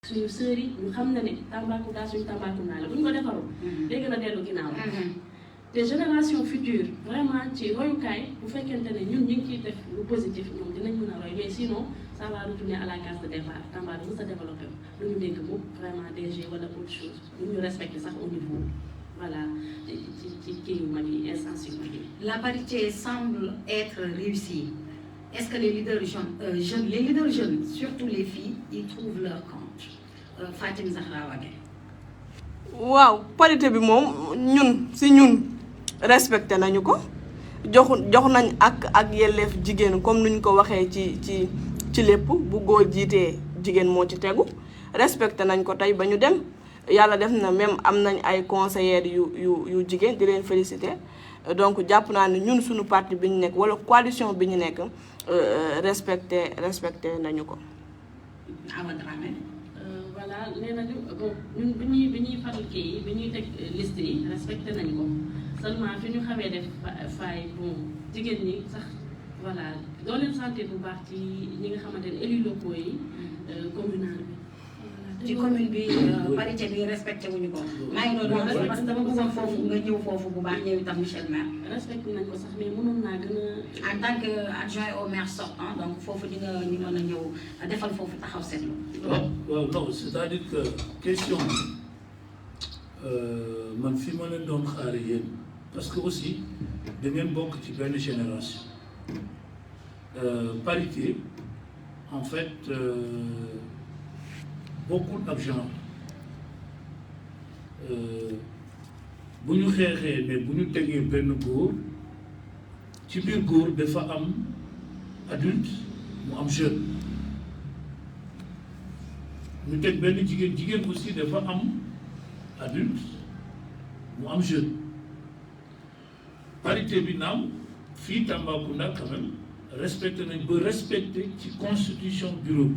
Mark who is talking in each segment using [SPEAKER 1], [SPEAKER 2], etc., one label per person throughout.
[SPEAKER 1] suñu sœurs yi ñu xam na ne Tambacounda suñu Tambacounda la bu ñu ko defarul. day gën a dellu ginnaaw. te génération future vraiment ci royukaay bu fekkente ne ñun ñu ngi ciy def lu positif ñoom dinañ mën a roy mais sinon ça va retourner à la case de départ Tamba dafa sa développé lu ñu dégg moom vraiment DG wala autre chose lu ñu respecté sax au niveau voilà ci kii yu mag yi instance yu mag yi.
[SPEAKER 2] La parité semble être réussie. Est-ce que les leaders jeunes, surtout les filles, ils trouvent leur compte? Fatim Zahra Wagué.
[SPEAKER 3] waaw parité bi moom ñun respecté nañu ko jox nañ ak yelleef jigéen comme nuñ ko waxee ci lépp bu góor jiitee jigéen moo ci tegu respecté nañ ko tey ba ñu dem yàlla def na même am nañ ay conseillères yu jigéen di leen féliciter donc jàpp naa ne ñun suñu parti bi ñu nekk wala coalition bi ñu nekk respecté nañu ko.
[SPEAKER 1] voilà nee nañu bon ñun bi ñuy faral kii yi bi ñuy teg liste yi respecté nañu ko seulement fi ñu xamee def faay bon jigéen ñi sax voilà doo leen sentir bu baax ci ñi nga xamante ne élus locaux yi communal bi.
[SPEAKER 2] ci commune bi parité bi respecté wuñu ko. maa ngi doon wax parce que dama bëggoon foofu nga ñëw foofu bu baax ñëw itam monsieur le maire.
[SPEAKER 1] respecté nañ ko sax mais mënoon naa gën a.
[SPEAKER 2] en tant que adjoint au maire sortant donc foofu ñu mën a ñëw defal foofu taxaw seetlu.
[SPEAKER 4] waaw non c'est-à-dire que question man fi ma leen doon xaare yéen parce que aussi da ngeen bokk ci benn génération parité en fait bokkul ak genre bu ñu xeexee ne bu ñu tegee benn góor ci biir góor dafa am adulte mu am jeune ñu teg benn jigéen aussi dafa am adulte mu am jeune parité bi naam fii Tambacounda quand même respecté nañ ba respecté ci constitution bureau bi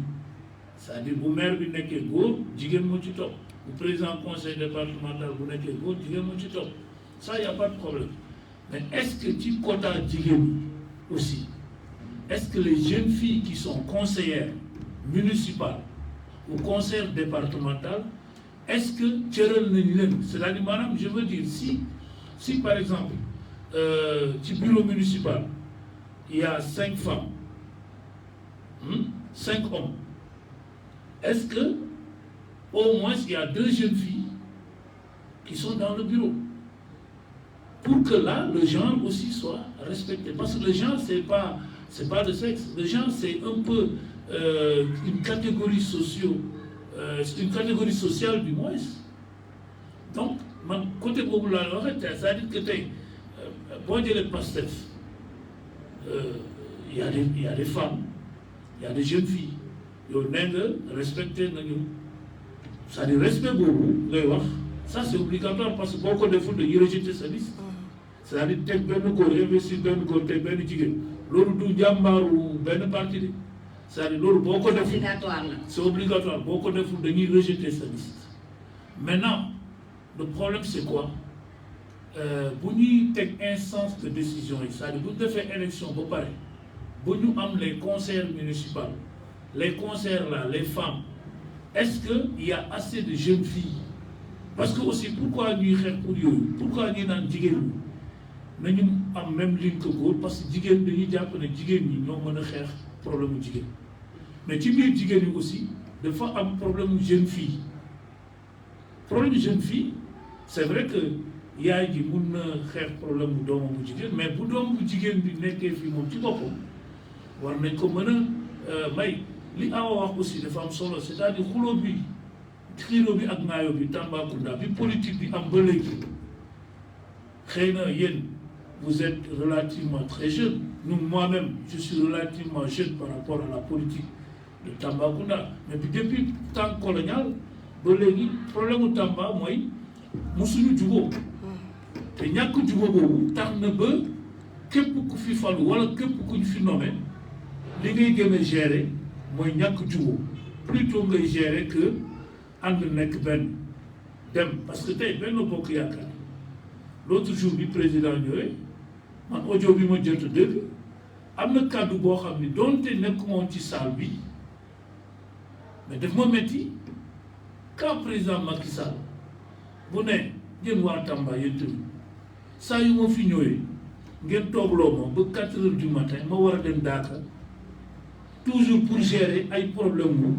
[SPEAKER 4] c'est-à-dire bu maire bi nekkee góor jigéen moo ci topp bu président conseil départemental bu nekkee góor jigéen moo ci topp ça y a pas de problème mais est-ce que ci quota jigéen aussi est-ce que les jeunes filles qui sont conseillères municipales ou conseil départemental est-ce que cëral nañ leen c'est-à-dire maanaam je veux dire si par exemple ci bureau municipal il y a 5 femmes 5 hommes est-ce que au moins il y a 2 jeunes filles qui sont dans le bureau pour que là le genre aussi soit respecté parce que le genre c'est pas le sexe le genre c'est un peu une catégorie une catégorie sociale du moins donc man côté boobu laa la waxee c'est-à-dire que tey boo jëlee Pastef il y a des femmes il y a des jeunes filles yow nee nga respecté nañu c'est-à-dire respect boobu ngay wax ça c'est obligatoire parce que boo ko deful dañuy rejeter sa liste c'est-à-dire teg benn góor investir benn góor teg benn jigéen loolu du jàmbaaru benn parti de c'est-à-dire loolu boo ko deful c'est obligatoire boo ko deful dañuy rejeter sa liste maintenant le problème c'est quoi bu ñuy teg instance de décision yi c'est-à-dire bu ñu defee élection ba pare bu ñu am les conseillers municipaux les conseillers là les femmes est-ce que il y a assez de jeunes filles parce que aussi pourquoi ñuy xeex pour yooyu pourquoi ñuy naan jigéen ñi nañu am même ligne que góor parce que jigéen dañuy jàpp ne jigéen ñi ñoo mën a xeex problème mu jigéen mais ci biir jigéen ñi aussi dafa am problème mu jeune fille c'est vrai que yaay ji mun na xeex problème mu doomam bu jigéen mais bu doom bu jigéen bi nekkee fii moom ci boppam war nañ ko mën a may li Awa wax aussi dafa am solo c'est-à-dire xuloo bi xiiroo bi ak ŋaayoo bi Tambacounda bi politique bi am ba léegi xëy na yéen vous êtes relativement très jeune moi-même je suis relativement jeune par rapport à la politique de Tambacounda mais bi depuis temps colonial ba léegi problème mu Tamba mooy musuñu jubóo te ñàkk jubóo boobu tax na ba képp ku fi falu wala képp ku ñu fi nommé li ngay gën a gérer mooy ñàkk jubóo plutôt ngay gérer que ànd nekk benn dem parce que tey benn bokk yaakaar l'autre jour bi président ñëwee man audio bi ma jot a dégg am na kàddu boo xam ni doonte nekk moom ci salle bi mais daf ma métti quand président Macky Sall bu ne ngeen waa Tamba yéen tamit saa yu ma fi ñëwee ngeen toogloo ma ba 4 heures du matin ma war a dem Dakar toujours pour gérer ay problème mu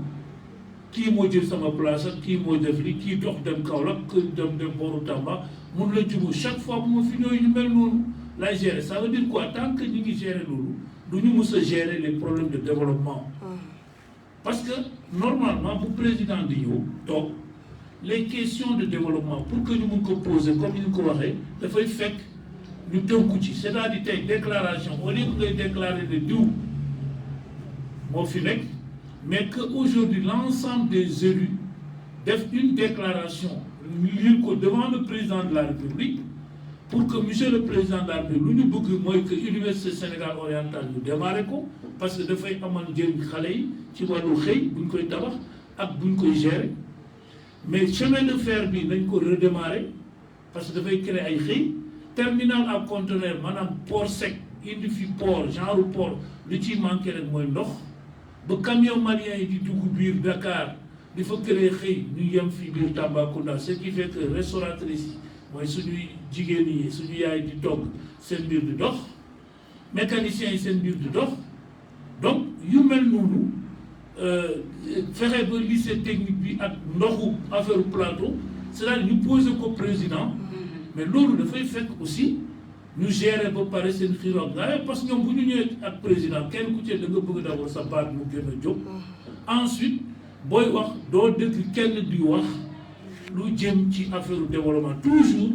[SPEAKER 4] kii moo jël sama place ak kii moo def li kii dox dem Kaolack kii dem booru Tamba mun la jubu chaque fois bu ma fi ñëwee ñu mel noonu lay gérer ça veut dire quoi tant que ñu ngi gérer loolu du ñu mës a gérer les problèmes de développement. Parce que normalement bu président di ñëw toog les questions de développement pour que ñu mun ko poser comme ni ñu ko waxee dafay fekk ñu tënku ci c'est-à-dire tey déclaration au lieu que ngay déclarer ne diw moo fi nekk mais que aujourd'hui l'ensemble des élus def une déclaration lire ko devant le président de la République pour que monsieur le président de la République lu ñu bëgg mooy que université Sénégal oriental ñu démarrer ko parce que dafay amal njëriñ xale yi ci wàllu xëy bu ñu koy tabax ak bu ñu koy gérer mais chemin de fer bi nañ ko redémarrer parce que dafay créer ay xëy terminal à conteneur maanaam port sec indi fi port genre port li ciy manqué rek mooy ndox ba camion malien yi di dugg biir Dakar di fa créer xëy ñu yem fi biir Tambacounda ce qui fait que restauratrice yi mooy suñuy jigéen yi suñu yaay di togg seen mbir di dox mécaniciens yi seen mbir di dox donc yu mel noonu fexe ba lycée technique bi ak ndoxu affaire plateau c'est-à-dire ñu poser ko président mais loolu dafay fekk aussi ñu gérer ba pare seen xiiro ak parce que ñoom bu ñu ñëwee ak président kenn ku ci da nga bëgg d'abord sa baat mu gën a jóg ensuite booy wax doo dégg kenn di wax lu jëm ci affaire développement toujours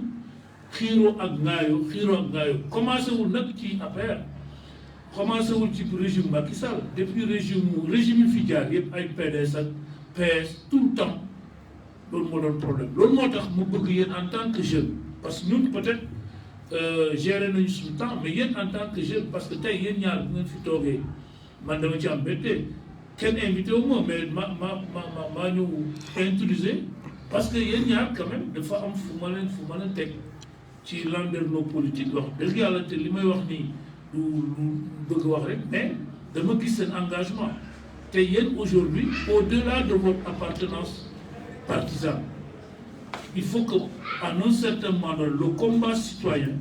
[SPEAKER 4] xiiro ak ngaayo commencé wul nag ci affaire commencé wul ci régime Macky Sall depuis régime yi fi jaar yëpp ay PDS ak PS tout le temps loolu moo doon problème loolu moo tax mu bëgg yéen en tant que jeune parce que ñun peut-être gérer nañu suñu temps mais yéen en tant que jeune parce que tey yéen ñaar bu ngeen fi toogee man dama ci am mbégte kenn invité wu ma mais maa ñëw introduire parce que yéen ñaar quand même dafa am fu ma leen teg ci landerneau politique wax dëgg yàlla te li may wax nii lu bëgg wax rek mais dama gis seen engagement te yéen aujourd'hui au-delà de votre appartenance partisane il faut que à un certain moment le combat citoyen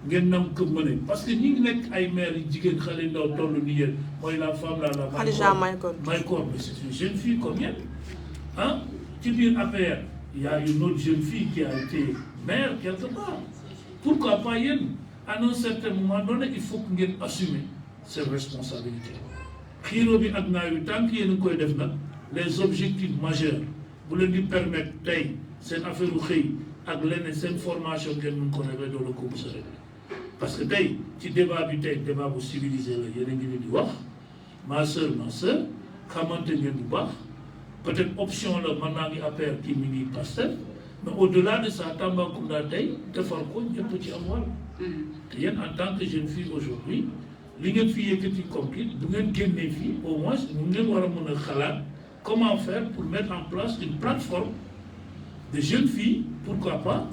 [SPEAKER 4] ngeen nam ko mëne parce que ñi ngi nekk ay maire yi jigéen xale ndaw toll ni yéen mooy la femme la
[SPEAKER 3] Khadija Mahécor
[SPEAKER 4] mais c'est une jeune fille comme yéen ah ci biir APR il y a une autre jeune fille qui a été maire quelque part pourquoi pas yéen à un certain moment donné il faut que ngeen assumer ses responsabilités xiiro bi ak naa yu tant que yéen a koy def nag les objectifs majeurs bu leen di permettre tey seen affaire u xëy ak leneen seen formation ngeen mën ko régler doo la ko mos a régler parce que tey ci débat bi tey débat bu civilisé la yéen a ngi ni di wax ma sœur xamante ngeen bu baax peut-être option la mën naa ngi APR kii mi ngi Pastef mais au-delà de ça Tambacounda tey defar ko ñëpp ci am wàll te yéen en tant que jeune fille aujourd'hui li ngeen fi yëkkati comme kii bu ngeen génnee fii au moins mu ngeen war a mën a xalaat comment faire pour mettre en place une plateforme de jeunes filles pourquoi pas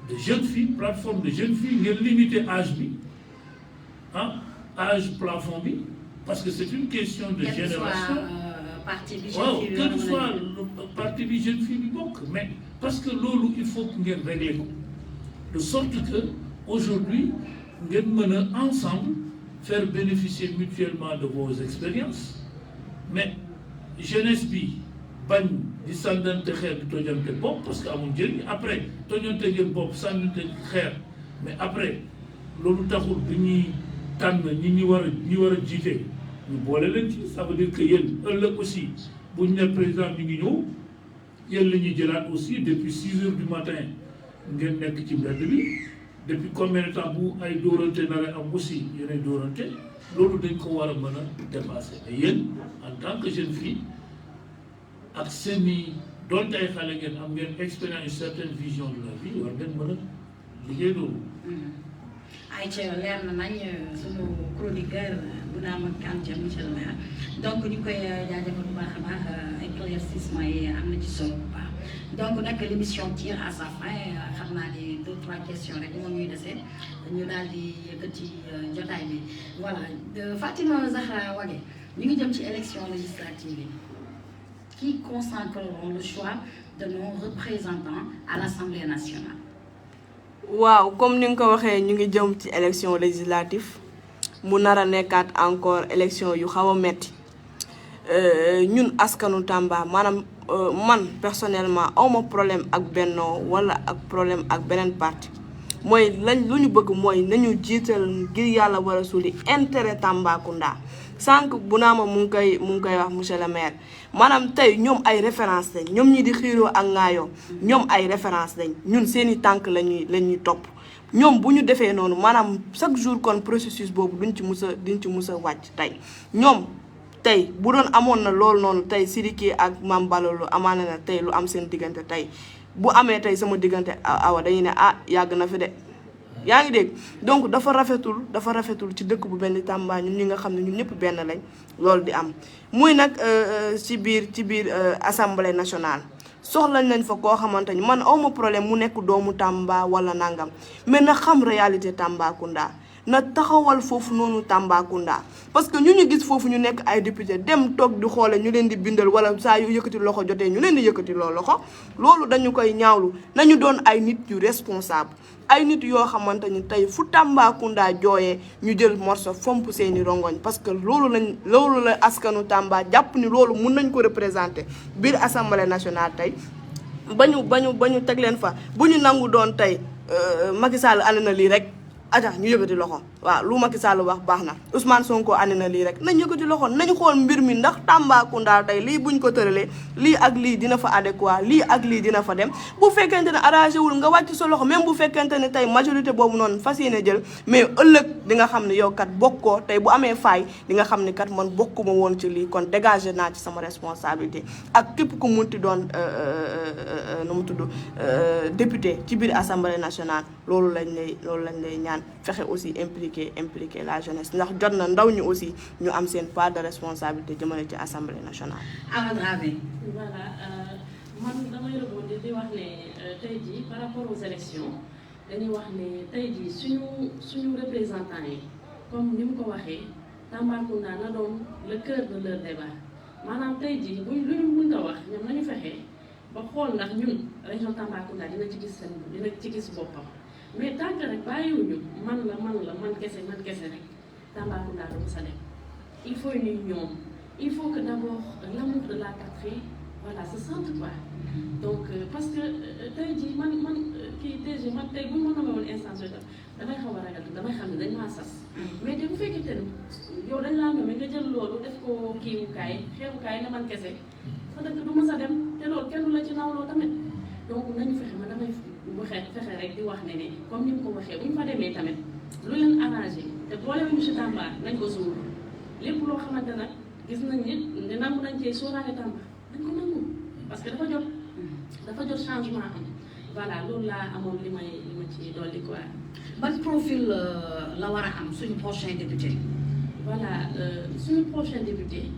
[SPEAKER 4] de jeunes filles plateforme de jeunes filles ngeen limiter âge bi âge plafond bi parce que c'est une question de génération waaw quel que soit parti bi jeune fille bi bokk mais parce que loolu il faut que ngeen régler ko de sorte que aujourd'hui ngeen mën a ensemble faire bénéficier mutuellement de vos expériences mais jeunesse bi bañ di sànnante xeer di tojante bopp parce que amul njëriñ après tojante ngeen bopp sànnante xeer mais après loolu taxul bi ñuy tànn ñi war a jiite ñu boole leen ci ça veut dire que yéen ëllëg aussi bu ñu ne président bi ngi ñëw yéen la ñuy jëlaat aussi depuis 6 heures du matin ngeen nekk ci mbedd bi depuis combien de temps bu ay dóorante nar a am aussi yeneen dóorante loolu dañ ko war a mën a dépasser mais yéen en tant que jeune fille ak seeni doonte ay xale ngeen am ngeen expérience une certaine vision de la vie war ngeen mën a liggéey loolu.
[SPEAKER 2] ay ca leer na nañ suñu chroniqueur bu naa ma Kanté monsieur le maire donc ñu koy jaajëfal bu baax a baax éclaircissement yi am na ci solo bu baax donc nag l'émission tire à sa fin xam naa ni 2-3 questions rek moom ñuy dese ñu daal di yëkkati jotaay bi voilà Fatima Zahra Wagué ñu ngi jëm ci élection législative yi qui consacreront le choix de nos représentants à l'Assemblée nationale.
[SPEAKER 3] waaw comme ni nga ko waxee ñu ngi jëm ci élection législative mu nar a nekkaat encore élection yu xaw a metti ñun askanu Tamba maanaam man personnellement awma problème ak Benno wala ak problème ak beneen parti mooy lañ lu ñu bëgg mooy nañu jiital ngir yàlla war a suuli intérêt Tambacounda sànq bu naa ma mu ngi koy wax monsieur le maire maanaam tey ñoom ay référence lañ ñoom ñi di xiiroo ak ŋaayoo ñoom ay référence lañ ñun seeni tànk lañuy topp ñoom bu ñu defee noonu maanaam chaque jour kon processus boobu duñ ci mus a wàcc tey ñoom tey bu doon amoon na loolu noonu tey Sidiki ak Mame Ballo amaana na tey lu am seen diggante tey bu amee tey sama diggante awa dañuy ne yàgg na fi de yaa ngi dégg donc dafa rafetul ci dëkk bu benn Tamba ñun ñi nga xam ne ñun ñëpp benn lañ loolu di am muy nag ci biir assemblée nationale soxlañ nañ fa koo xamante ni man awma problème mu nekk doomu Tamba wala nangam mais na xam réalité Tambacounda na taxawal foofu noonu Tambacounda parce que ñu gis foofu ñu nekk ay député dem toog di xoole ñu leen di bindal wala saa yu yëkkati loxo jotee ñu leen di yëkkati loxo loolu dañu koy ñaawlu nañu doon ay nit yu responsable ay nit yoo xamante ni tey fu Tambacounda jooyee ñu jël morceau fomp seeni rongoñ parce que loolu la askanu Tamba jàpp ni loolu mun nañ ko représenter biir assemblée nationale tey ba ñu teg leen fa bu ñu nangu doon tey Macky Sall ànd na lii rek aja ñu yëkkati loxo waaw lu Macky Sall wax baax na Ousmane Sonko ànd na lii rek nañ yëkkati loxo nañu xool mbir mi ndax Tambacounda tey lii buñ ko tëralee lii ak lii dina fa adéquat lii ak lii dina fa dem bu fekkente ne arrangé wul nga wàcc sa loxo même bu fekkente ne tey majorité boobu noonu fas yéene jël mais ëllëg di nga xam ne yow kat bokkoo tey bu amee faay di nga xam ne kat man bokkuma woon ci lii kon dégagé naa ci sama responsabilité ak képp ku munti doon nu mu tudd député ci biir assemblée nationale loolu lañ lay ñaan fexe aussi impliquer la jeunesse ndax jot na ndaw ñu aussi ñu am seen part de responsabilité jëmale ci assemblée nationale.
[SPEAKER 2] Awa Dramé.
[SPEAKER 1] voilà man damay rebondir di wax ne tey jii par rapport aux élections dañuy wax ne tey jii suñu représentants yi comme ni mu ko waxee Tambacounda na doon le cœur de leur débat maanaam tey jii lu ñu mën a wax ñoom nañu fexe ba xool ndax ñun région Tambacounda dina ci gis boppam. mais tant que rek bàyyiwuñu man kese rek Tambacounda du mës a dem il faut ñuy ñoom il faut que d'abord l'amour de la patrie voilà se sente quoi donc parce que tey jii man kii DG man tey bu ma mën a woon instance yooyu damay xaw a ragal damay xam ne dañ maa sas mais te bu fekkente ne yow dañ laa mais nga jël loolu def ko kiiwukaay xeebukaay ne man kese sa dëkk du mës a dem te loolu kenn du la ci nawloo tamit donc nañu fexe ma damay fexe rek di wax ne comme ni mu ko waxee bu ñu fa demee tamit lu leen arrangé te boole wu monsieur Tamba nañ ko suur lépp loo xamante nag gis nañ ne nangu nañ cee sóoraale Tamba nañ ko nangu parce que dafa jot changement am voilà loolu laa amoon li ma ci dolli quoi.
[SPEAKER 2] ban profil la war a am suñu prochain député.
[SPEAKER 1] voilà suñu prochain député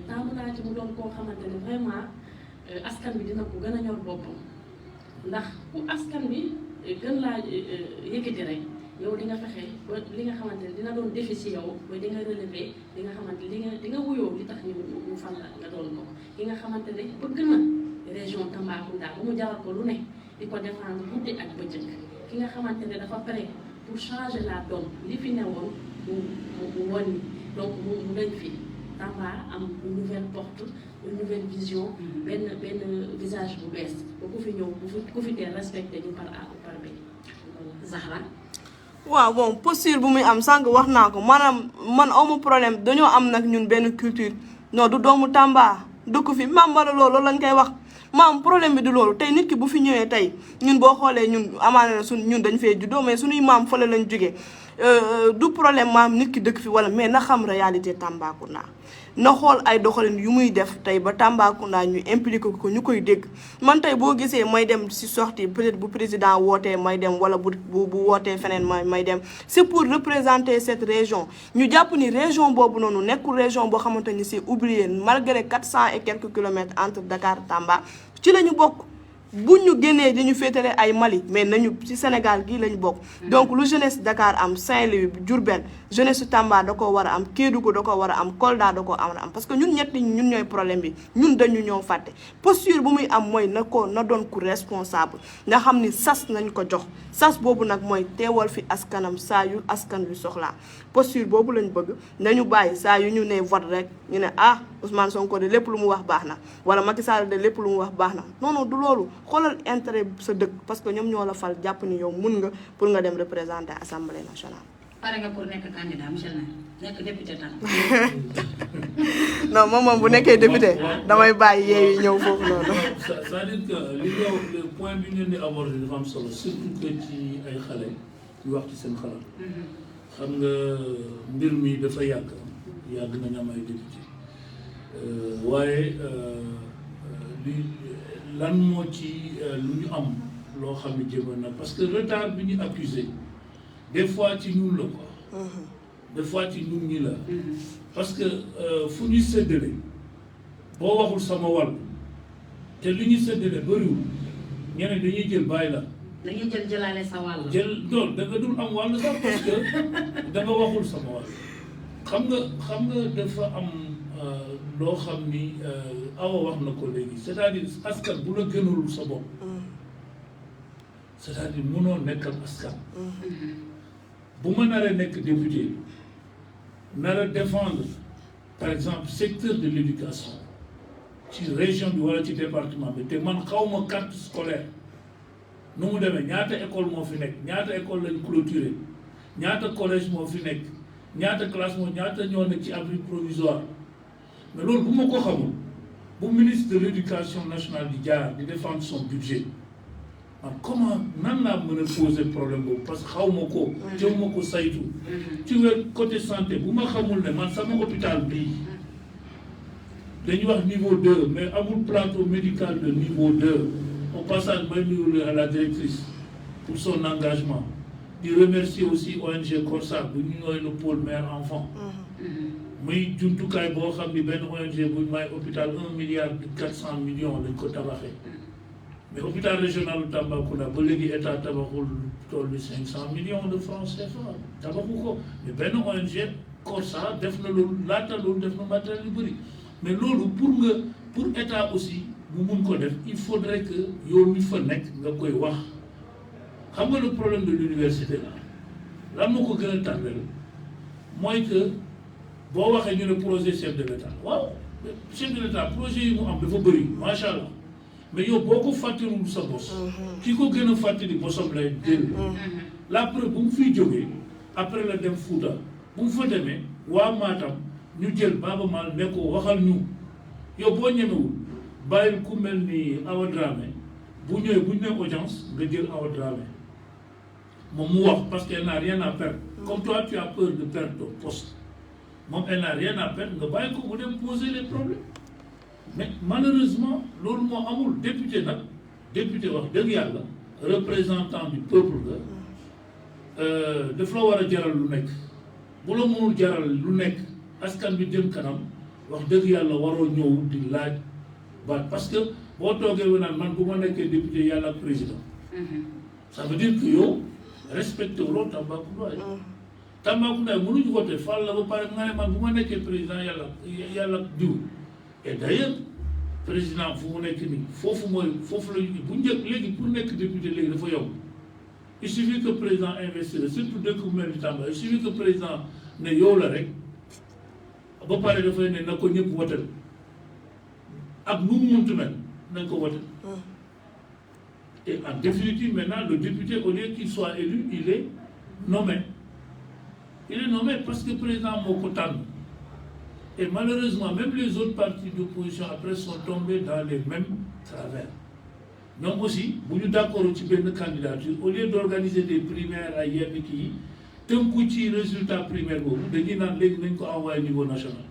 [SPEAKER 1] tàmm naa ci mu doon koo xamante ne vraiment askan bi dina ko gën a ñor boppam. ndax ku askan bi gën laa yëkkati rek yow di nga fexe ba li nga xamante ne dina doon défi ci yow ba di nga relever li nga xamante di nga wuyoo li tax ñu fan la nga doon ko ki nga xamante ne bëgg na région Tambacounda ba mu jaral ko lu ne di ko défendre guddi ak bëccëg ki nga xamante ne dafa pare pour changer la donne li fi newoon mu wàññi donc mu dañ fi Tamba am une nouvelle porte une nouvelle vision benn visage bu bees ba ku fi ñëw ku fi teel respecté ñu par A ou par B.
[SPEAKER 2] Zahra.
[SPEAKER 3] waaw bon posture bu muy am sànq wax naa ko maanaam man awma problème dañoo am nag ñun benn culture non du doomu Tamba dëkk fi Mame Ballo loolu lañ koy wax maam problème bi du loolu tey nit ki bu fi ñëwee tey ñun boo xoolee ñun amaana na ñun dañ fee juddoo mais suñuy maam fële lañ jógee du problème maam nit ki dëkk fi wala mais na xam réalité Tambacounda na xool ay doxalin yu muy def tey ba Tambacounda ñu impliqué ko ñu koy dégg man tey boo gisee may dem ci sortie peut-être bu président wootee may dem wala bu wootee feneen may dem c'est pour représenter cette région ñu jàpp ni région boobu noonu nekkul région boo xamante ni c'est oublié malgré 400 et quelques kilomètres entre Dakar Tamba ci la ñu bokk bu ñu génnee di ñu féetale ay Mali mais nañu ci Sénégal gii lañu bokk. donc lu jeunesse Dakar am Saint-Louis Diourbel jeunesse Tamba da ko war a am Kédougou da ko war a am Kolda da ko war a am parce que ñun ñett ñun ñooy problème bi ñun dañu ñoo fàtte posture bu muy am mooy na doon ku responsable nga xam ni sas nañ ko jox sas boobu nag mooy teewal fi askanam saa yu askan wi soxlaa posture boobu lañ bëgg nañu bàyyi saa yu ñu ne vote rek ñu ne ah Ousmane Sonko de lépp lu mu wax baax na wala Macky Sall de lépp lu mu wax baax na non du loolu xoolal intérêt sa dëkk parce que ñoom ñoo la fal jàpp ni yow mun nga pour nga dem représenter assemblée nationale.
[SPEAKER 2] pare nga pour nekk candidat monsieur le maire nekk député tam.
[SPEAKER 3] non moom bu nekkee député damay bàyyi yeewi ñëw foofu noonu.
[SPEAKER 4] c'est-à-dire que li nga le point bi ngeen di aborder dafa am solo surtout que ci ay xale yu wax ci seen xalaat. xam nga mbir mi dafa yàgg nañu am ay député waaye li lan moo ci lu ñu am loo xam ne jëmoon na parce que retard bi ñu accusé des fois ci ñun la quoi. des fois ci ñun ñi la. parce que fu ñu séddale boo waxul sama wàll te li ñu séddale bëriwul ñeneen dañuy jël bàyyi la.
[SPEAKER 2] dañuy jëlaale sa wàll.
[SPEAKER 4] loolu da nga dul am wàll sax parce que da nga waxul sama wàll xam nga dafa am loo xam ni Awa wax na ko léegi c'est-à-dire askan bu la gënalul sa bopp c'est-à-dire mënoo nekkal askan. bu ma naree nekk député nar a défendre par exemple secteur de l'éducation ci région bi wala ci département bi te man xawma carte scolaire nu mu demee ñaata école moo fi nekk ñaata école lañ clôturé ñaata collège moo fi nekk ñaata classe moo ñaata ñoo nekk ci abri provisoire mais loolu bu ma ko xamul bu ministre de l'éducation nationale di jaar di défendre son budget man comment nan laa mën a poser problème boobu parce que xaw ma ko jëw ma ko saytu ci wér côté santé bu ma xamul ne man sama hôpital bii dañuy wax niveau 2 mais amul plateau médical de niveau 2 au passage may nuyu à la directrice pour son engagement di remercier aussi ONG Corsa bu ñu ñooy le pôle mère enfant muy jumtukaay boo xam ni benn ONG bu may hôpital 1,4 milliard lañ ko tabaxee mais hôpital régional du Tambacounda ba léegi état tabaxul toll ni 500 millions de francs CFA tabaxu ko mais benn ONG Corsa def na loolu laata loolu def na matériel yu bëri mais loolu pour état aussi bu mun ko def il faudrait que yow mi fa nekk nga koy wax xam nga le problème de l'université la lan moo ko gën a tardel mooy que boo waxee ñu ne projet chef de l'état waaw chef de l'état projet yi mu am dafa bëri macha allah mais yow boo ko fàttalul sa bos ki ko gën a fàttali bosam lay dégg la preuve bu mu fiy jógee après la dem Fouta bu mu fa demee waa Matam ñu jël Baaba Maal ne ko waxal ñu yow boo ñemewul bàyyil ku mel ni Awa Dramé bu ñëwee bu ñu ne audience nga jël Awa Dramé moom mu wax parce qu'elle n'a rien à perdre comme toi tu as peur de perdre ton poste moom elle n'a rien à perdre nga bàyyi ko mu dem poser les problèmes mais malheureusement loolu moo amul député nag député wax dëgg yàlla représentant du peuple la daf la war a jaral lu nekk bu la mënul jaral lu nekk askan bi jëm kanam wax dëgg yàlla waroo ñëw di laaj baat parce que boo toogee wu naan man bu ma nekkee député yàlla ak président ça veut dire que yow respecté wuloo Tambacounda yi Tambacounda yi mënuñu voté fal la ba pare nga ne man bu ma nekkee président yàlla diw et d'ailleurs président fu mu nekk nii foofu la ñu bu njëkk léegi pour nekk député léegi dafa yomb il suffit que président investir surtout dëkk bu mel ni Tamba il suffit que président ne yow la rek ba pare dafay ne na ko ñëpp wotal ak nu mu muntu mel nañ ko wotal et en définitive maintenant le député au lieu qu'il soit élu il est nommé parce que président moo ko tànn et malheureusement même les autres partis d'opposition après sont tombés dans les mêmes travers ñoom aussi bu ñu d'accord ci benn candidature au lieu d'organiser des primaires ay yenn kii tënku ci résultat primaire boobu dañuy naan léegi nañ ko envoyé niveau national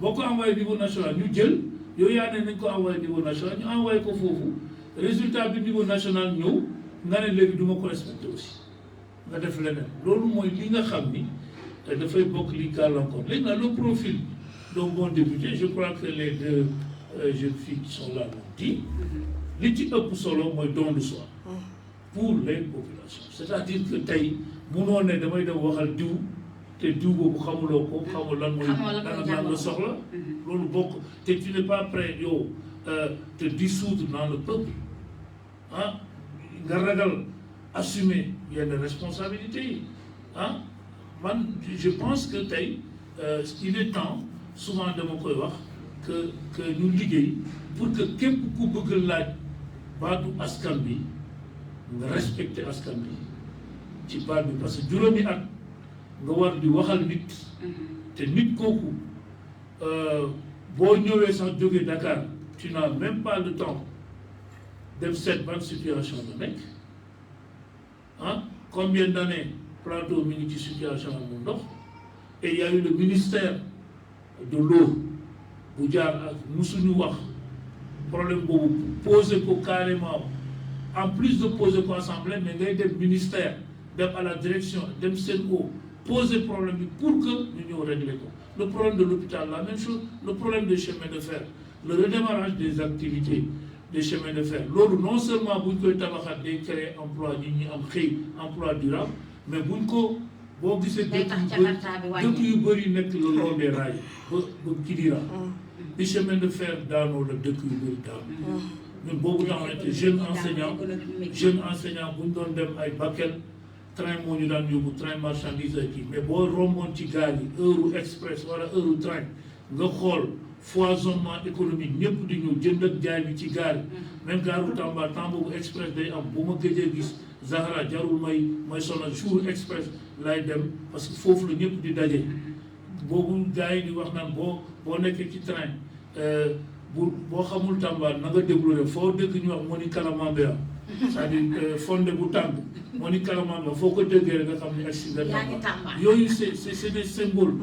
[SPEAKER 4] boo ko envoyé niveau national ñu jël yow yaa ne nañ ko envoyé niveau national ñu envoyé ko foofu résultat bi niveau national ñëw nga ne léegi du ma ko respecté aussi nga def leneen loolu mooy li nga xam ni dafay bokk li gàllankoor léegi nag le profil d'un bon député je crois que les deux jeunes filles qui sont là l'ont dit li ci ëpp solo mooy don de soi pour les populations c'est-à-dire que tey munoo ne damay dem waxal diw te diw boobu xamuloo ko xamul lan mooy lan la soxla loolu bokk te tu n'es pas prêt yow te dissoudre dans le peuple ah nga ragal assumer yenn responsabilités yi ah man je pense que tey il est temps souvent dama koy wax que ñu liggéey pour que képp ku bëgg laaj baatu askan bi nga respecter askan bi ci baat bi parce que juróomi at nga war di waxal nit te nit kooku boo ñëwee sax jóge Dakar tu n'as même pas le temps dem seet ban situation la nekk ah combien d'années Plateau mi ngi ci situation mu ndox et il y a eu le ministère de l'eau bu jaar ak musuñu wax problème boobu poser ko carrément en plus de poser ko assemblée mais ngay dem ministère dem à la direction dem Sen'Eau poser problème bi pour que ñu ñëw régler ko le problème de l'hôpital la même chose le problème des chemins de fer le redémarrage des activités des chemins de fer loolu non seulement buñ koy tabaxaat day créer emploi ñi ñi am xëy emploi durable mais buñ ko boo gisee dëkk yu bëri nekk le long des rails ba Kidira bi chemin de fer daanoo la dëkk yu bëri daanoo ñun boobu nga xamante jeune enseignant buñ doon dem ay Bakel train moo ñu daan yóbbu train marchandise ak kii mais boo romboon ci gaal yi heure express wala heure train nga xool foisonnement économique ñëpp di ñëw jënd ak jaay bi ci gaal yi même gaaru Tamba temps boobu express day am bu ma gëjee gis Zahra jarul may sonal jour express lay dem parce que foofu la ñëpp di daje boobu gars yi di wax naan boo nekkee ci train boo xamul Tamba na nga déglu rek foo dégg ñu wax moo ni Kalamambea c'est-à-dire fonde bu tàng moo ni Kalamambea foo ko déggee rek nga xam ne accident Tamba yooyu c'est des symboles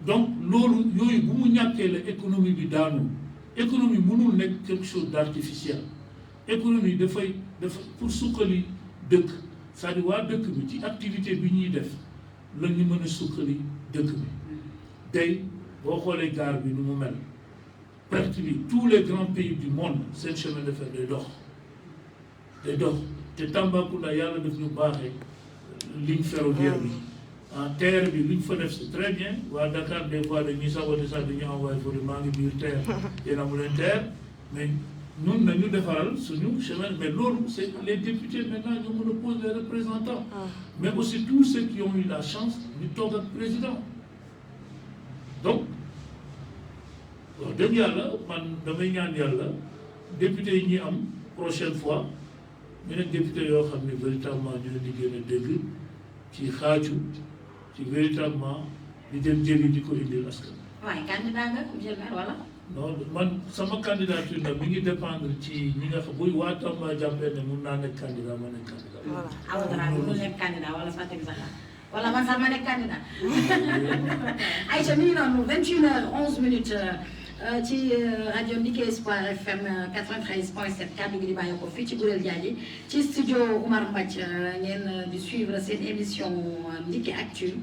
[SPEAKER 4] donc loolu yooyu bu mu ñàkkee la économie bi daanu économie mënul nekk quelque chose d'artificiel économie dafa pour suqali dëkk c'est-à-dire waa dëkk bi ci activité bi ñuy def la ñu mën a suqali dëkk bi tey boo xoolee gare bi nu mu mel perte bi tous les grands pays du monde seen chemin de fer day dox te Tambacounda yàlla def ñu baaxee ligne ferroviaire bi en terre bi li ñu fa def c'est très bien waa Dakar des fois dañuy saboté sax dañuy envoyé photo maa ngi biir terre yéen amu leen terre mais ñun nañu defaral suñu chemin mais loolu c'est les députés maintenant ñu mën a poser les représentants mais aussi tous ceux qui ont eu la chance ñu toog ak président donc wax dëgg yàlla man damay ñaan yàlla député yi ñuy am prochaine fois ñu nekk député yoo xam ne véritablement ñu leen di gën a dégg ci xaaju ci véritablement di dem jëli di ko indil askan.
[SPEAKER 2] waaye candidat nga monsieur le maire wala.
[SPEAKER 4] non man sama candidature nag mi ngi dépendre ci ñi nga xam buy waa Tamba jàppee ne mun naa nekk candidat ma nekk candidat.
[SPEAKER 2] voilà Awa Dara mënul nekk candidat wala Fatou Zahra wala man sax ma nekk candidat. Aïcha mi ngi noonu 21h11 ci rajo Ndiki Espoir FM 93.7 kàddu gi di bàyyi ko fii ci Gurel Diadji ci studio Oumar Mbacke ngeen di suivre seen émission Ndiki Actu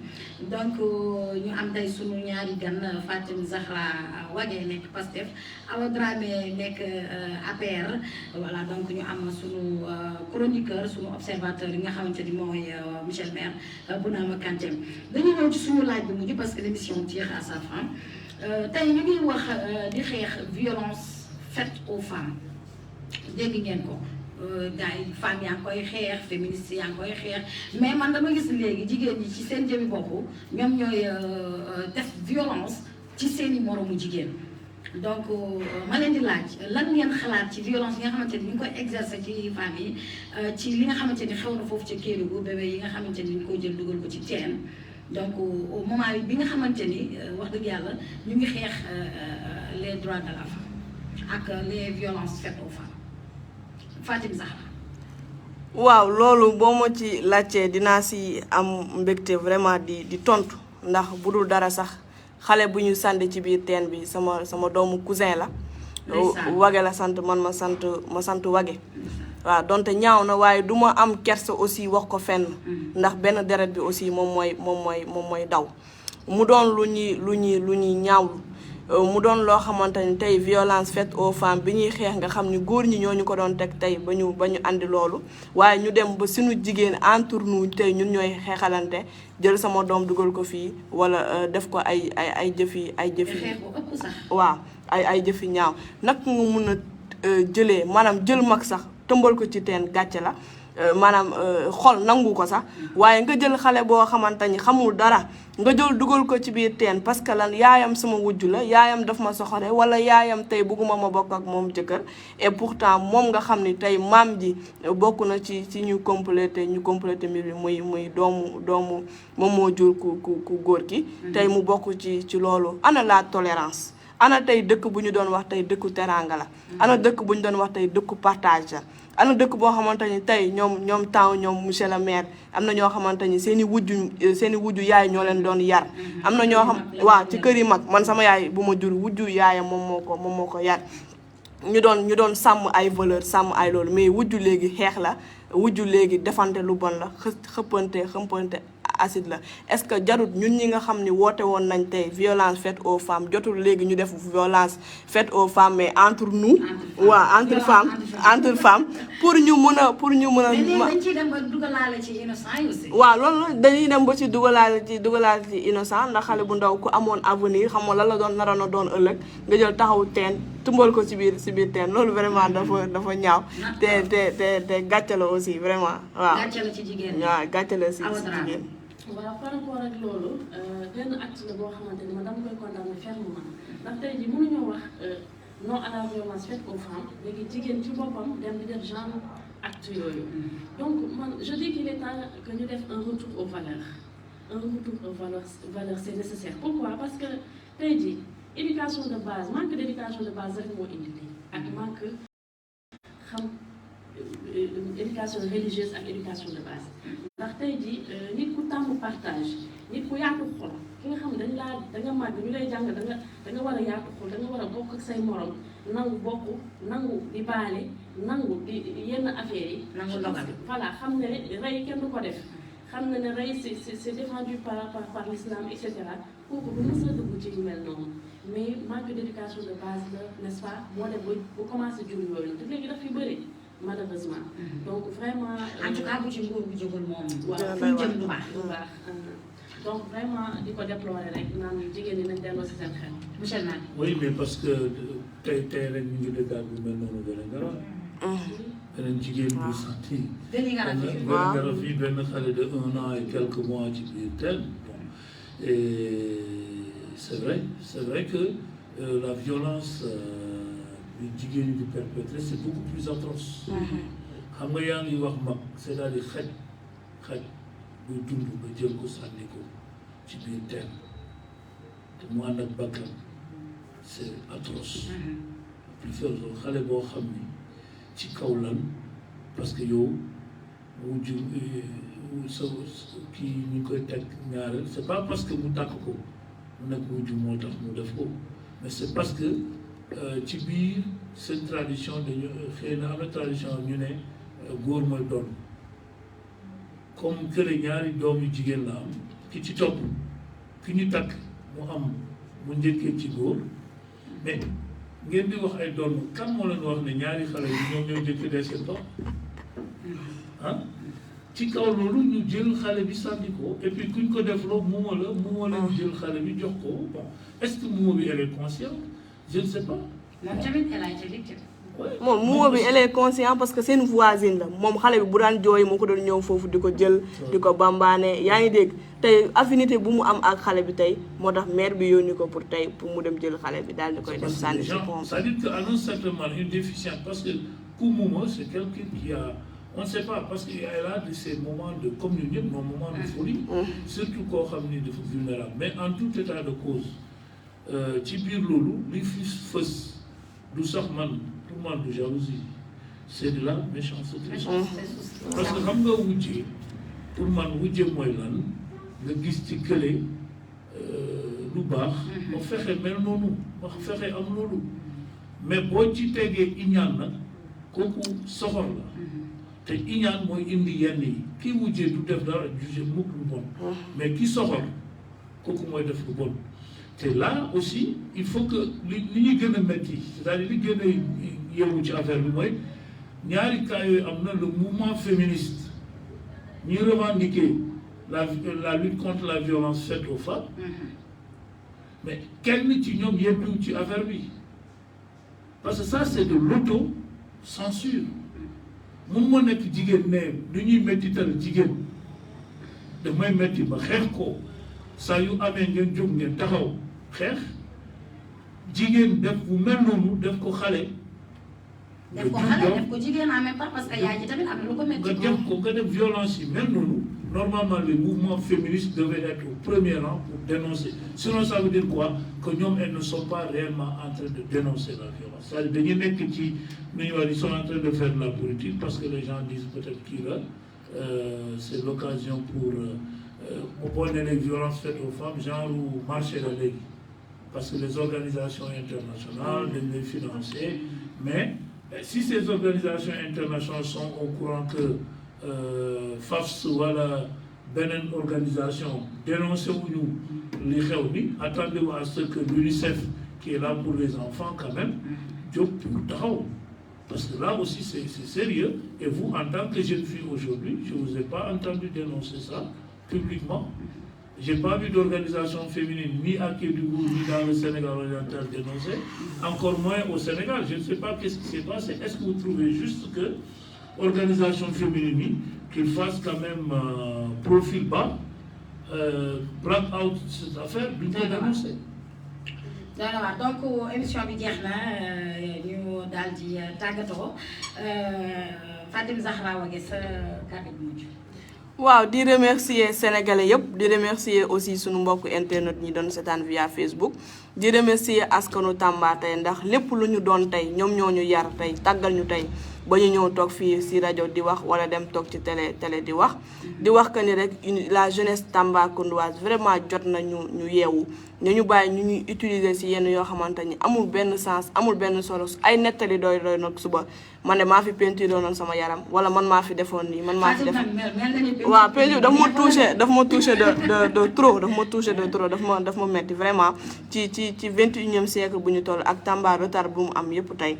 [SPEAKER 2] donc ñu am tey sunu ñaari gan Fatou Zahra Wagué nekk Pastef Awa Dramé nekk APR voilà donc ñu am sunu chroniqueur sunu observateur yi nga xamante ni mooy monsieur le maire Bounama Kanté dañu ñëw ci sunu laaj bu mujj parce que l'émission tire à sa fin. tey ñu ngi wax di xeex violence faite aux femmes dégg ngeen ko gars yi femmes yaa ngi koy xeex féministes yaa ngi koy xeex mais man dama gis léegi jigéen ñi ci seen jëmi bopp ñoom ñooy def violence ci seeni moromu jigéen donc ma leen di laaj lan ngeen xalaat ci violence yi nga xamante ni ñu ngi koy exercer ci femmes yi ci li nga xamante ni xew na foofu ca Kédougou bébé yi nga xamante ni ñu koy jël dugal ko ci teen donc au moment bi nga xamante ni wax dëgg yàlla ñu ngi xeex les droits de la femme ak les violences faites aux femmes Fatou Zahra.
[SPEAKER 3] waaw loolu boo ma ci laajtee dinaa si am mbégte vraiment di tontu ndax bu dul dara sax xale bu ñu sànni ci biir teen bi sama doomu cousin la. Wagué la sant man ma sant Wagué. waaw donte ñaaw na waaye du ma am kersa aussi wax ko fenn ndax benn deret bi aussi moom mooy daw mu doon lu ñuy ñaawlu mu doon loo xamante ni tey violence faite aux femmes bi ñuy xeex nga xam ni góor ñi ñoo ñu ko doon teg tey ba ñu andi loolu waaye ñu dem ba suñu jigéen entre nous tey ñun ñooy xeexalante jël sama doom dugal ko fii wala def ko ay jëfi waaw ay jëfi ñaaw nag nga mun a jëlee maanaam jël mag sax tëmbal ko ci teen gàcce la maanaam xol nangu ko sax waaye nga jël xale boo xamante ni xamul dara nga jël dugal ko ci biir teen parce que lan yaayam sama wujju la yaayam daf ma soxore wala yaayam tey bëgguma ma bokk ak moom jëkkër et pourtant moom nga xam ni tey maam ji bokk na ci ñu complété mbir bi muy doomu moom moo jur ku góor ki tey mu bokk ci loolu ana la tolérance ana tey dëkk bu ñu doon wax tey dëkku teraanga la ana dëkk bu ñu doon wax tey dëkku partage la ana dëkk boo xamante ni tey ñoom temps ñoom monsieur le maire am na ñoo xamante ni seen i wujju yaay ñoo leen doon yar am na ñoo xam waaw ci kër yi mag man sama yaay bu ma jur wujju yaayam moom moo ko yar ñu doon sàmm ay valeur sàmm ay loolu mais wujju léegi xeex la wujju léegi defante lu bon la xëppante acide la est-ce que jarut ñun ñi nga xam ni woote woon nañ tey violence faite aux femmes jotul léegi ñu def violence faite aux femmes mais entre nous waaw entre femmes pour ñu mën a
[SPEAKER 2] dañ ciy dem ba dugalaale ci innocent yi aussi
[SPEAKER 3] waaw loolu dañuy dem ba ci dugalaale ci innocent ndax xale bu ndaw ku amoon avenir xam nga lan la doon naroon a doon ëllëg nga jël taxaw teen tumbal ko ci biir teen loolu vraiment dafa ñaaw te gàcce la aussi vraiment waaw
[SPEAKER 2] gàcce la ci jigéen
[SPEAKER 3] waaw gàcce la ci jigéen
[SPEAKER 1] waaw par rapport ak loolu benn acte la boo xamante ni ma dama koy condamner fermement ndax tey jii mënuñoo wax non à la violence faite aux femmes léegi jigéen ci boppam dem di def genre acte yooyu donc man je dis qu'il est temps que ñu def un retour aux valeurs c'est nécessaire pourquoi parce que tey jii éducation de base manque d'éducation de base rek moo indi lii ak manque xam éducation religieuse ak éducation de base ndax tey jii nit ku tàmm partage nit ku yaatu xol ki nga xam ne da nga màgg ñu lay jàng da nga war a yaatu xol da nga war a bokk ak say morom nangu di baale nangu di yenn affaires yi
[SPEAKER 2] nangu dogal
[SPEAKER 1] voilà xam ne rey kenn du ko def xam ne rey c'est défendu par l'islam et cetera kooku du mës a dugg ci yu mel noonu mais manque d'éducation de base la n'est-ce pas moo dem bu commencé jur yooyu te léegi daf fi bëri malheureusement donc vraiment
[SPEAKER 2] en tout cas bu ci nguur bu jógul moom
[SPEAKER 1] waaw
[SPEAKER 2] fu jëm du baax
[SPEAKER 1] donc vraiment di ko déplorer rek naan jigéen ñi nañ delloo si seen xel
[SPEAKER 2] monsieur Nane
[SPEAKER 4] oui mais parce que tey rek ñu ngi déggaat bu mel noonu beneen garab beneen jigéen bu santi benn garab fii benn xale de 1 an et quelques mois ci biir teen bon et c'est vrai que la violence bi jigéen ñi di perpétrer c'est beaucoup plus atroce xam nga yaa ngi wax mag c'est-à-dire xaj buy dund ba jël ko sànni ko ci biir teen te mu ànd ak bakkan c'est atroce plus faible xale boo xam ni ci kaw lan parce que yow wujju sa kii ñu koy teg ñaareel c'est pas parce que mu tàkk ko mu nekk wujju moo tax mu def ko mais c'est parce que ci biir seen tradition dañu xëy na am na tradition ñu ne góor mooy doon comme kële ñaari doom yu jigéen la am ki ci topp ki ñu takk mu njëkkee ci góor mais ngeen di wax ay doon kan moo leen wax ne ñaari xale yi ñoom ñoo njëkk dee seen doom ci kaw loolu ñu jël xale bi sànni ko et puis kuñ ko def loo muuma la jël xale bi jox ko bon est-ce que muuma bi elle est consciente je ne sais pas.
[SPEAKER 2] moom tamit elle a été victime.
[SPEAKER 3] moom muuma bi elle est consciente parce que seen voisine la moom xale bi bu daan jooy moo ko doon ñëw foofu di ko jël di ko bambaane yaa ngi dégg tey affinité bu mu am ak xale bi tey moo tax mère bi yónni ko pour mu dem jël xale bi daal di koy dem sànni ci pont.
[SPEAKER 4] c'est-à-dire que à un certain moment une déficience parce que pour muuma c'est quelqu'un qui a on ne sait pas parce qu'elle a ces moments de comme ñun ñëpp nos moments de folie surtout koo xam ni dafa vulnérable mais en tout état de cause ci biir loolu li fi fës du sax man pour man du jalousie c'est de la méchanceté parce que xam nga wujje pour man wujje mooy lan nga gis ci kële lu baax ma fexe mel noonu ma fexe am loolu mais boo ci tegee iñaan nag kooku soxor la te iñaan mooy indi yenn yi kii wujjee du def dara juge mukk lu bon mais ki soxor kooku mooy def lu bon te là aussi il faut que li ñuy gën a métti c'est-à-dire li gën a yëngu ci affaire bi mooy ñaari cas yooyu am na le mouvement féministe ñuy revendiquer la lutte contre la violence faite aux femmes mais kenn ci ñoom yëngu ci affaire bi parce que ça c'est de l'auto-censure mun moo nekk jigéen ne du ñuy méttital jigéen damay métti ba xeex ko saa yu amee ngeen jóg ngeen taxaw xeex jigéen def bu mel noonu def ko xale.
[SPEAKER 2] def ko xale def ko jigéen en même temps parce que yaay ji tamit am na lu ko métti.
[SPEAKER 4] nga def ko nga def violence yi mel noonu normalement les mouvements féministes devaient être au premier rang pour dénoncer sinon ça veut dire quoi que ñoom elles ne sont pas réellement en train de dénoncer la violence c'est-à-dire dañuy nekk ci nu ñu wax ils sont en train de faire de la politique parce que les gens disent peut-être kii la c'est l'occasion pour boo nee les violences faites aux femmes genre marché la léegi parce que les organisations internationales dañ lay financer mais si ces organisations internationales sont au courant que FAFS wala beneen organisation dénoncé wuñu li xew ni attendez-vous à ce que l'UNICEF qui est là pour les enfants quand même jóg pour taxaw parce que là aussi c'est sérieux et vous en tant que jeune fille aujourd'hui je vous ai pas entendu dénoncer ça publiquement j'ai pas vu d'organisation féminine ni à Kédougou ni dans le Sénégal oriental dénoncer encore moins au Sénégal je ne sais pas qu'est-ce qui s'est passé est-ce que vous trouvez juste que organisation féminine yi qu'il fasse quand même profil bas black out cette affaire duñ ko dénoncer
[SPEAKER 2] voilà donc émission bi jeex na ñu daal di tàggatoo Fatim Zahra Wagué sa kàddu bu mujj.
[SPEAKER 3] waaw di remercier sénégalais yëpp di remercier aussi sunu mbokku internet ñi doon seetaan via Facebook di remercier askanu Tamba tey ndax lépp lu ñu doon tey ñoom ñoo ñu yar tey tàggal ñu tey ba ñu ñëw toog fii ci rajo di wax wala dem toog ci télé di wax que ni rek la jeunesse tambacoundoise vraiment jot na ñu yeewu ñu bàyyi ñu ñuy utiliser ci yenn yoo xamante ni amul benn sens amul benn solo ay nettali doy nag suba man de maa fi peinture doonoon sama yaram wala man maa fi defoon nii man maa fi def waaw peinture daf ma touché de trop daf ma metti vraiment ci 21e siècle bu ñu toll ak Tamba retard bu mu am yëpp tey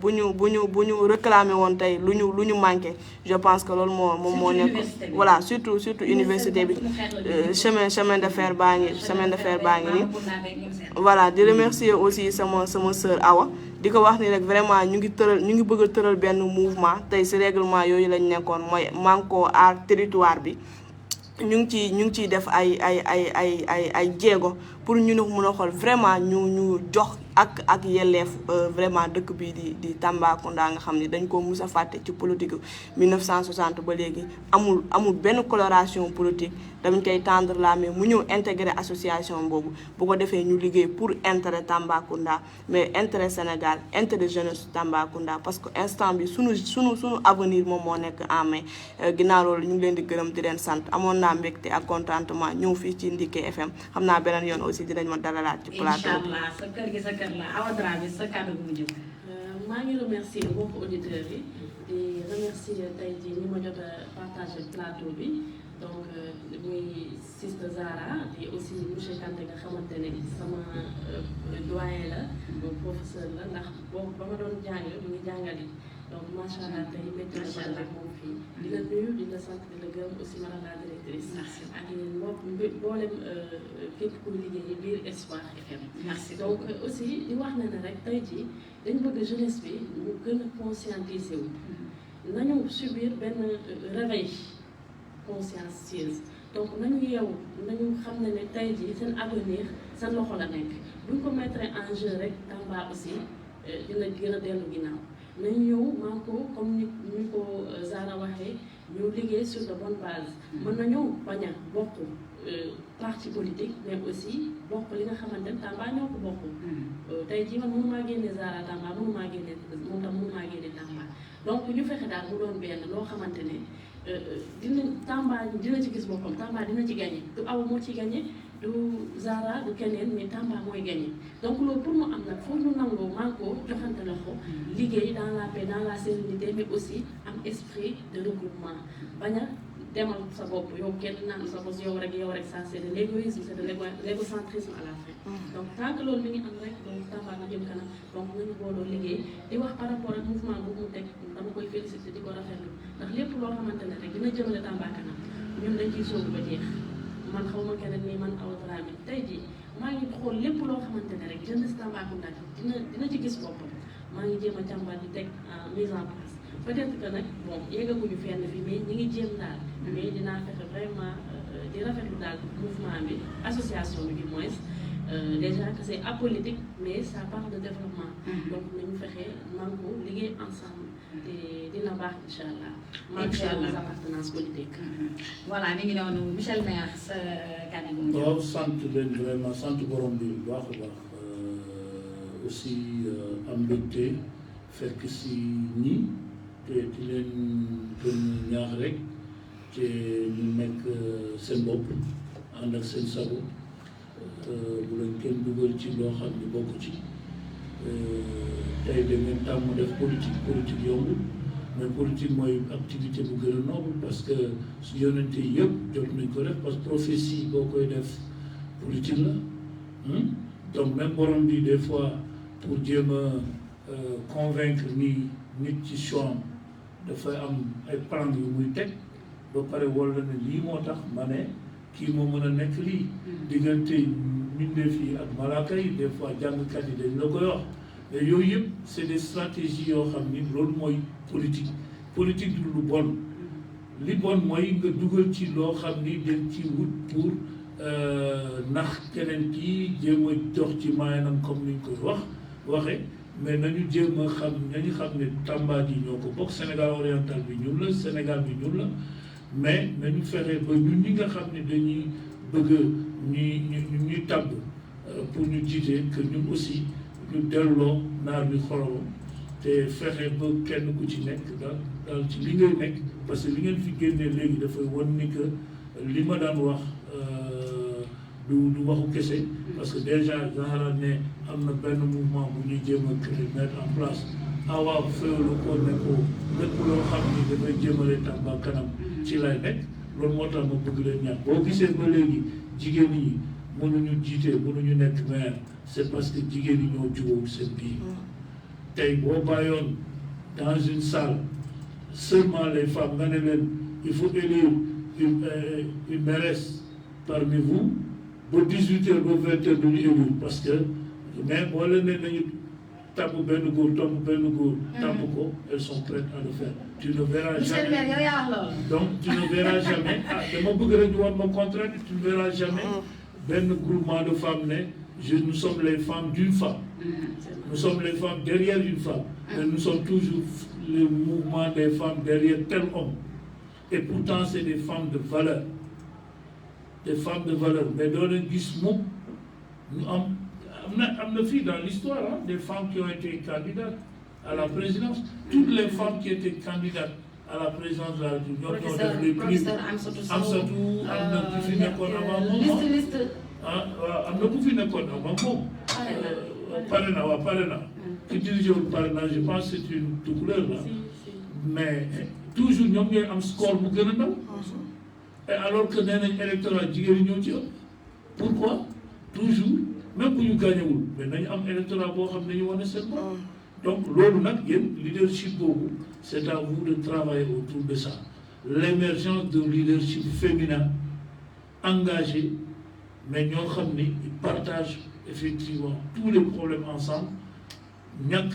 [SPEAKER 3] bu ñu réclamer woon tey lu ñu manqué je pense que loolu moo nekk voilà surtout université bi chemin de fer baa ngi nii voilà di remercier aussi sama sœur Awa di ko wax ni rek vraiment ñu ngi bëgg a tëral benn mouvement tey ci règlement yooyu lañ nekkoon mooy manko aar territoire bi ñu ngi ciy def ay jéego pour ñu ne mën a xool vraiment ñu jox ak yelleef vraiment dëkk bi di Tambacounda nga xam ne dañ ko mus a fàtte ci politique 1960 ba léegi amul benn coloration politique dañ koy tendre la main mu ñëw intégrer association boobu bu ko defee ñu liggéey pour intérêt Tambacounda mais intérêt Sénégal intérêt jeunesse Tambacounda parce que instant bi sunu avenir moom moo nekk en main ginnaaw loolu ñu ngi leen di gërëm di leen sant amoon naa mbégte ak contentement ñëw fii ci Ndike FM xam naa beneen yoon aussi dinañ ma dalalaat ci plateau bi.
[SPEAKER 2] incha allah sa kër gi sa kër la Awa Dramé sa kàddu bu mujj.
[SPEAKER 1] maa ngi remercier mbokku auditeurs yi di remercier tey jii ñi ma jot a partager plateau bi donc muy Sister Zahra di aussi monsieur Kanté nga xamante ne sama doyen la professeur la ndax boobu ba ma doon jàng mu ngi jàngali donc macha allah tey métti na ma moom fii di la nuyu di la sant di la gërëm aussi madame la directrice ak yéen mboolem képp kuy liggéey biir Espoir FM.
[SPEAKER 2] merci
[SPEAKER 1] donc aussi di wax na ne rek tey jii dañ bëgg jeunesse bi ñu gën a conscientiser wu nañu subir benn réveil consciencieuse donc nañu yeewu nañu xam ne tey jii seen avenir seen loxo la nekk buñ ko mettre en jeu rek Tamba aussi dina gën a dellu ginnaaw nañu ñëw man ko comme ni ko Zahra waxee ñu liggéey sur de bonnes bases mën nañu bañ a bokk parti politique mais aussi bokk li nga xamante ne Tamba ñoo ko bokk tey jii man mënumaa génne Zahra Tamba mënumaa génne moom tam mënumaa génne Tamba donc ñu fexe daal mu doon benn loo xamante ne dina Tamba dina ci gis boppam Tamba dina ci gagné du Awa moo ci gagné du Zahra du keneen mais Tamba mooy gagné donc loolu pour mu am nag foog ñu nangoo manko joxante loxo liggéey dans la paix dans la sérénité mais aussi am esprit de regroupement bañ a demal sa bopp yow kenn naan sa bopp yow rek ça c'est de l'égoïsme c'est de l'égocentrisme à la fin. donc tant que loolu mi ngi am rek donc Tamba na jëm kanam donc nañu booloo liggéey di wax par rapport ak mouvement bu mu teg dama koy féliciter di ko rafetlu ndax lépp loo xamante ne rek dina jëmale Tamba kanam ñun dañ ciy sóobu ba jeex man xaw ma keneen nii man Awa Dramé tey jii maa ngi xool lépp loo xamante ne rek jeunesse Tambacounda dina ci gis boppam maa ngi jéem a càmbar di teg mise en place peut-être que nag bon yeggaguñu fenn fi mais ñi ngi jéem daal mais dinaa fexe vraiment di rafetlu daal mouvement bi association bi du moins déjà que c'est apolitique mais ça parle de développement donc nañu fexe nangu liggéey ensemble te dina baax incha allah malgré les appartenances politiques
[SPEAKER 2] voilà mi ngi noonu monsieur le maire sa kàddu gu mujj.
[SPEAKER 4] waaw sant leen vraiment sant borom bi bu baax a baax aussi am mbégte fekk si ñi te di leen gën ñaax rek te ñu nekk seen bopp ànd ak seen sago bu leen kenn dugal ci loo xam ne bokk ci tey da ngeen tàmm def politique yombul mais politique mooy activité bu gën a noble parce que su yonente yëpp jot nañ ko def parce que prophétie boo koy def politique la donc même borom bi des fois pour jéem a convaincre nit ci choix dafay am ay plan yu muy teg ba pare wala ne lii moo tax ma ne kii moo mën a nekk lii diggante mbindeef yi ak malaaka yi des fois jàngkat yi dañ la koy wax mais yooyu yëpp c'est des stratégies yoo xam ni loolu mooy politique du lu bon li bon mooy nga dugal ci loo xam ni dañ ci wut pour nax keneen kii jéem a dox ci maanaam comme ni ñu koy waxee mais nañu jéem a xam ne Tamba ji ñoo ko bokk Sénégal oriental bi ñun la Sénégal bi ñun la mais nañu fexe ba ñun ñi nga xam ne dañuy bëgg ñuy tabb pour ñu jiite que ñun aussi ñu delloo naar bi xoromam te fexe ba kenn ku ci nekk daal ci li ngay nekk parce que li ngeen fi génnee léegi dafay wan ni que li ma daan wax du waxu kese parce que déjà genre ne am na benn mouvement bu ñuy jéem a créer mettre en place awaa féewlu ko ne ko lépp loo xam ni dafay jéemale Tamba kanam ci lay nekk loolu moo tax ma bëgg leen ñaan boo gisee ba léegi jigéen ñi mënuñu jiite mënuñu nekk maire c'est parce que jigéen ñi ñoo jubóo seen biir tey boo bàyyoon dans une salle seulement les femmes nga ne leen il faut élire une mairesse parmi vous ba 18h ba 20h du ñu élire parce que mais boo leen ne nañu tàmm benn góor topp benn góor tàmm ko elles sont prêtes à le faire tu ne verras jamais donc tu ne verras jamais dama bëgg rek ñu war ma contraindre tu ne verras jamais benn groupement de femmes ne nous sommes les femmes d'une femme nous sommes les femmes derrière une femme mais nous sommes toujours le mouvement des femmes derrière tel homme et pourtant c'est des femmes de valeur mais doo leen gis mukk ñu am na fii dans l'histoire des femmes qui ont été candidates à la présidence toutes les femmes qui étaient candidates à la présidence de la République ñoo def les prix Amsatou am na ku fi nekkoon avant moom am na ku fi nekkoon avant moom parrainage qui dirige le parrainage je pense que c'est une couleur là mais toujours ñoom ñooy am score bu gën a ndaw et alors que nee nañ électorat jigéen ñi ñoo ci ëpp pourquoi toujours même bu ñu gàñewul mais nañu am électorat boo xam ne ñu wane seen bopp donc loolu nag yéen leadership boobu c'est à vous de travailler autour de ça l'émergence d'un leadership féminin engagé mais ñoo xam ni ils partagent effectivement tous les problèmes ensemble ñàkk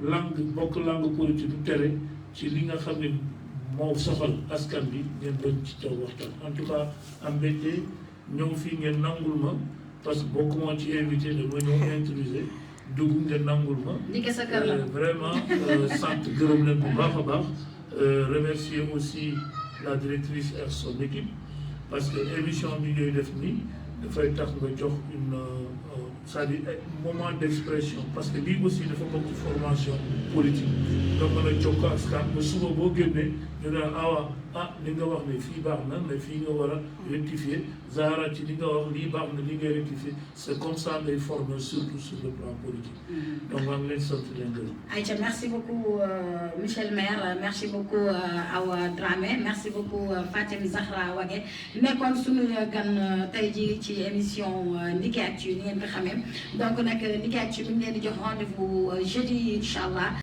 [SPEAKER 4] langue politique du tere ci li nga xam ne moo soxal askan bi ngeen doon ci taw waxtaan en tout cas am mbégte ñëw fii ngeen nangul ma parce que bokk moo ci invité dama ñëw intrusé dugg ngeen nangul ma vraiment sant gërëm leen bu baax a baax remercier aussi la directrice et son équipe parce que émission bi ñooy def nii dafay tax nga jox une c'est-à-dire moment d'expression parce que lii aussi dafa bokk ci formation politique nga mën a jokkoo askan ba suba boo génnee ñu ne li nga wax ne fii baax na mais fii nga war a rectifier Zahra ci li nga wax lii baax na li ngay rectifier c'est comme ça ngay former surtout sur le plan politique. donc maa ngi leen sant leen gërëm.
[SPEAKER 2] Aïcha, merci beaucoup monsieur le maire, merci beaucoup Awa Dramé, merci beaucoup Fatim Zahra Wagué nekkoon suñu gan tey jii ci émission Ndiki Actu ni ngeen ko xamee donc nag Ndiki Actu mi ngi leen di jox rendez-vous jeudi incha allah.